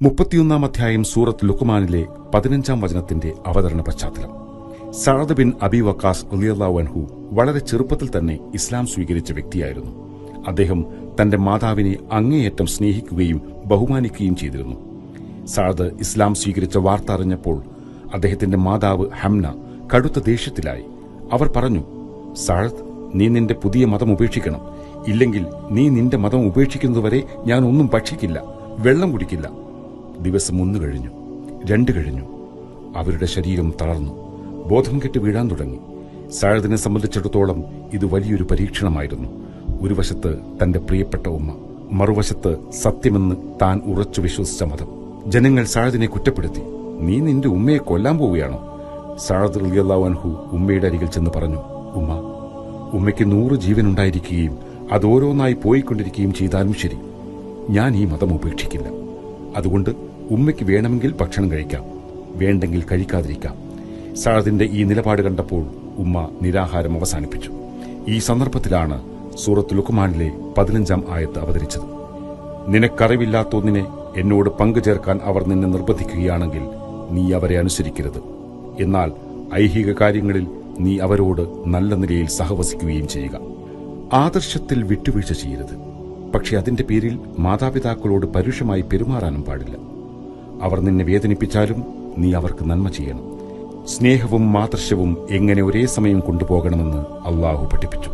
31 അധ്യായം സൂറത്ത് ലുഖ്മാനിലെ 15 വചനത്തിന്റെ അവതരണ പശ്ചാത്തലം. സഅദ് ബിൻ അബി വക്കാസ് റളിയല്ലാഹു അൻഹു വളരെ ചെറുപ്പത്തിൽ തന്നെ ഇസ്ലാം സ്വീകരിച്ച വ്യക്തിയായിരുന്നു. അദ്ദേഹം തന്റെ മാതാവിനെ അങ്ങേയറ്റം സ്നേഹിക്കുകയും ബഹുമാനിക്കുകയും ചെയ്തിരുന്നു. സഅദ് ഇസ്ലാം സ്വീകരിച്ച വാർത്ത അറിഞ്ഞപ്പോൾ അദ്ദേഹത്തിന്റെ മാതാവ് ഹംന കടുത്ത ദേഷ്യത്തിലായി. അവർ പറഞ്ഞു, സഅദ്, നീ നിന്റെ പുതിയ മതം ഉപേക്ഷിക്കണം. ഇല്ലെങ്കിൽ നീ നിന്റെ മതം ഉപേക്ഷിക്കുന്നതുവരെ ഞാൻ ഒന്നും ഭക്ഷിക്കില്ല, വെള്ളം കുടിക്കില്ല. ദിവസം 1 കഴിഞ്ഞു, 2 കഴിഞ്ഞു. അവരുടെ ശരീരം തളർന്നു, ബോധം കെട്ട് വീഴാൻ തുടങ്ങി. സഅദിനെ സംബന്ധിച്ചിടത്തോളം ഇത് വലിയൊരു പരീക്ഷണമായിരുന്നു. ഒരു വശത്ത് തന്റെ പ്രിയപ്പെട്ട ഉമ്മ, മറുവശത്ത് സത്യമെന്ന് താൻ ഉറച്ചു വിശ്വസിച്ച മതം. ജനങ്ങൾ സഅദിനെ കുറ്റപ്പെടുത്തി. നീ നിന്റെ ഉമ്മയെ കൊല്ലാൻ പോവുകയാണോ? സഅദ് റളിയല്ലാഹു അൻഹു ഉമ്മയുടെ അരികിൽ ചെന്ന് പറഞ്ഞു, ഉമ്മ, ഉമ്മയ്ക്ക് 100 ജീവനുണ്ടായിരിക്കുകയും അതോരോന്നായി പോയിക്കൊണ്ടിരിക്കുകയും ചെയ്താലും ശരി, ഞാൻ ഈ മതം ഉപേക്ഷിക്കില്ല. അതുകൊണ്ട് ഉമ്മയ്ക്ക് വേണമെങ്കിൽ ഭക്ഷണം കഴിക്കാം, വേണ്ടെങ്കിൽ കഴിക്കാതിരിക്കാം. സഅദിന്റെ ഈ നിലപാട് കണ്ടപ്പോൾ ഉമ്മ നിരാഹാരം അവസാനിപ്പിച്ചു. ഈ സന്ദർഭത്തിലാണ് സൂറത്ത് ലുഖ്മാനിലെ 15 ആയത്ത് അവതരിച്ചത്. നിനക്കറിവില്ലാത്തൊന്നിനെ എന്നോട് പങ്കുചേർക്കാൻ അവർ നിന്നെ നിർബന്ധിക്കുകയാണെങ്കിൽ നീ അവരെ അനുസരിക്കരുത്. എന്നാൽ ഐഹിക കാര്യങ്ങളിൽ നീ അവരോട് നല്ല നിലയിൽ സഹവസിക്കുകയും ചെയ്യുക. ആദർശത്തിൽ വിട്ടുവീഴ്ച ചെയ്യരുത്. പക്ഷെ അതിന്റെ പേരിൽ മാതാപിതാക്കളോട് പരുഷമായി പെരുമാറാനും പാടില്ല. അവർ നിന്നെ വേദനിപ്പിച്ചാലും നീ അവർക്ക് നന്മ ചെയ്യണം. സ്നേഹവും മാതൃശ്യവും എങ്ങനെ ഒരേ സമയം കൊണ്ടുപോകണമെന്ന് അള്ളാഹു പഠിപ്പിച്ചു.